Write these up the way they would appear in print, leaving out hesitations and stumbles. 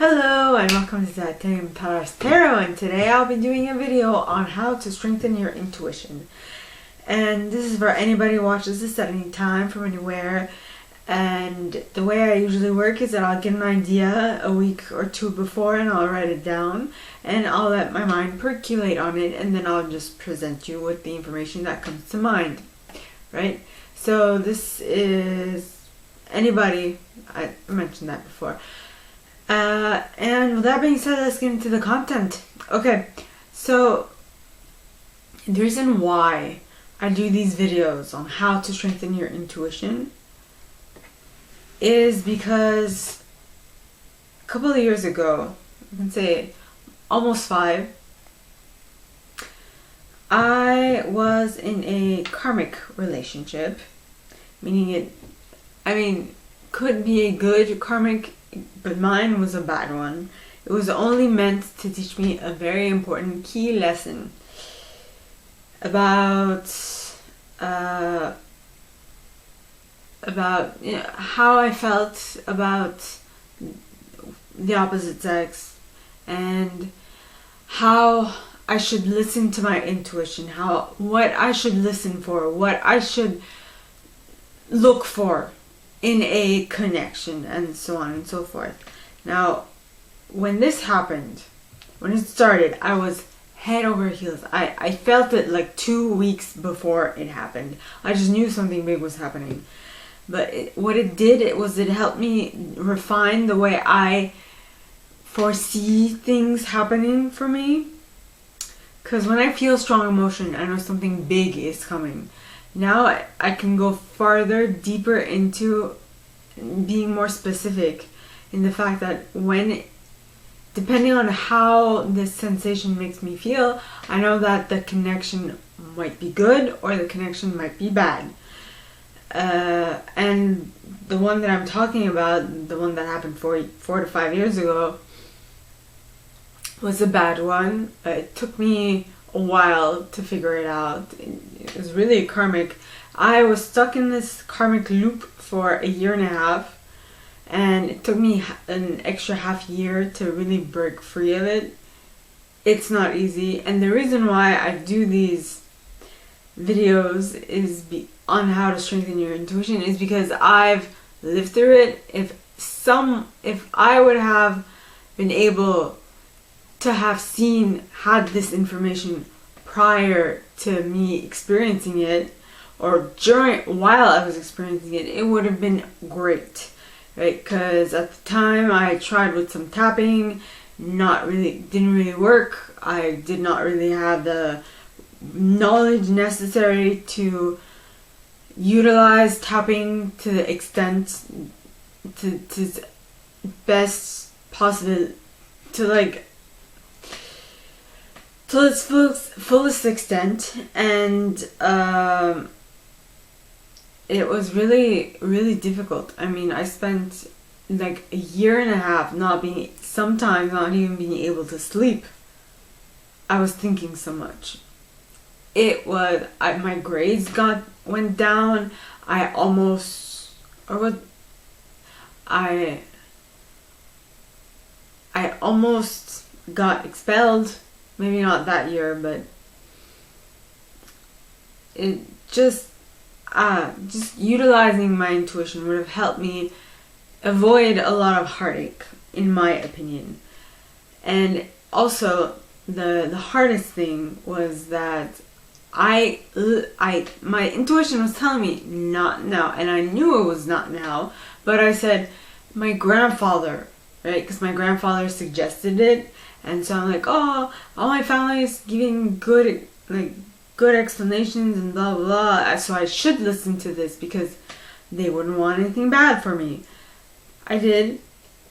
Hello and welcome to Tarot, and today I'll be doing a video on how to strengthen your intuition. And this is for anybody who watches this at any time from anywhere. And the way I usually work is that I'll get an idea a week or two before and I'll write it down and I'll let my mind percolate on it, and then I'll just present you with the information that comes to mind, right? So this is anybody, I mentioned that before. And with that being said, let's get into the content. Okay, so the reason why I do these videos on how to strengthen your intuition is because a couple of years ago, I can say almost 5, I was in a karmic relationship, meaning could be a good karmic, but mine was a bad one. It was only meant to teach me a very important key lesson about how I felt about the opposite sex and how I should listen to my intuition, what I should listen for, what I should look for in a connection, and so on and so forth. Now, when this happened, when it started, I was head over heels. I felt it like 2 weeks before it happened. I just knew something big was happening. But what it did, it helped me refine the way I foresee things happening for me. Because when I feel strong emotion, I know something big is coming. Now I can go farther, deeper into being more specific in the fact that depending on how this sensation makes me feel, I know that the connection might be good or the connection might be bad. And the one that I'm talking about, the one that happened 4 to 5 years ago, was a bad one. It took me a while to figure it out. It was really karmic. I was stuck in this karmic loop for 1.5 years, and it took me an extra half year to really break free of it. It's not easy, and the reason why I do these videos on how to strengthen your intuition is because I've lived through it. If I would have been able to have had this information prior to me experiencing it, or while I was experiencing it, it would have been great, right? Because at the time I tried with some tapping, didn't really work. I did not really have the knowledge necessary to utilize tapping to the extent, to best possible, to its fullest extent, and it was really, really difficult. I spent like 1.5 years sometimes not even being able to sleep. I was thinking so much. My grades went down. I almost got expelled. Maybe not that year, but it just utilizing my intuition would have helped me avoid a lot of heartache, in my opinion. And also, the hardest thing was that my intuition was telling me not now, and I knew it was not now, but I said my grandfather, right? Because my grandfather suggested it. And so I'm like, oh, all my family is giving good explanations and blah, blah, blah. So I should listen to this because they wouldn't want anything bad for me. I did.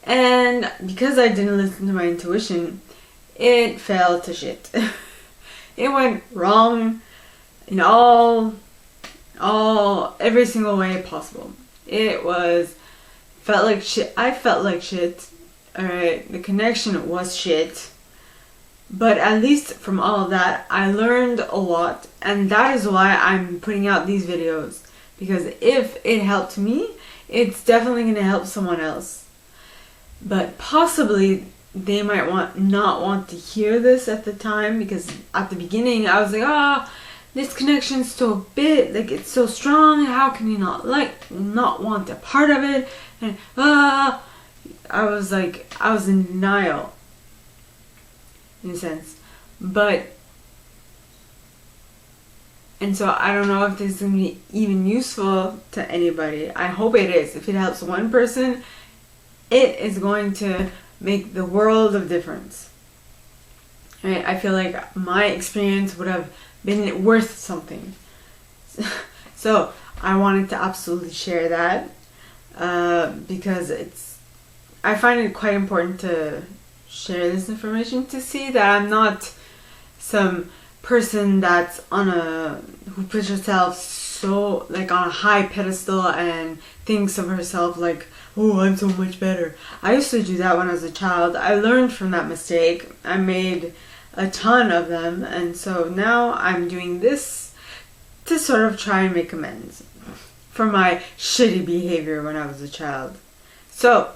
And because I didn't listen to my intuition, it fell to shit. It went wrong in every single way possible. Felt like shit. I felt like shit. Alright, the connection was shit, but at least from all of that, I learned a lot, and that is why I'm putting out these videos, because if it helped me, it's definitely going to help someone else. but possibly they might not want to hear this at the time, because at the beginning I was like, this connection's so big, like it's so strong, how can you not want a part of it? And I was in denial in a sense. And so I don't know if this is going to be even useful to anybody. I hope it is. If it helps one person, it is going to make the world of difference. Right? I feel like my experience would have been worth something. So I wanted to absolutely share that because I find it quite important to share this information, to see that I'm not some person that's who puts herself so like on a high pedestal and thinks of herself like, oh, I'm so much better. I used to do that when I was a child. I learned from that mistake. I made a ton of them, and so now I'm doing this to sort of try and make amends for my shitty behavior when I was a child. So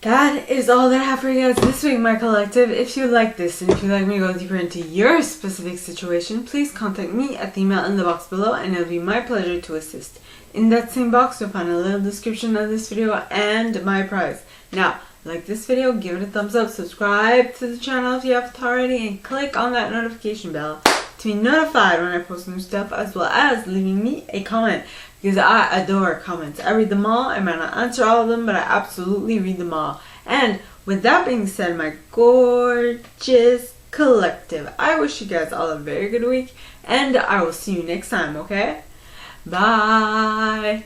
that is all that I have for you guys this week, my collective. If you like this and if you'd like me to go deeper into your specific situation, please contact me at the email in the box below, and it'll be my pleasure to assist. In that same box, you'll find a little description of this video and my prize. Now, like this video, give it a thumbs up, subscribe to the channel if you haven't already, and click on that notification bell to be notified when I post new stuff, as well as leaving me a comment, because I adore comments. I read them all. I might not answer all of them, but I absolutely read them all. And with that being said, my gorgeous collective, I wish you guys all a very good week, and I will see you next time, okay? Bye!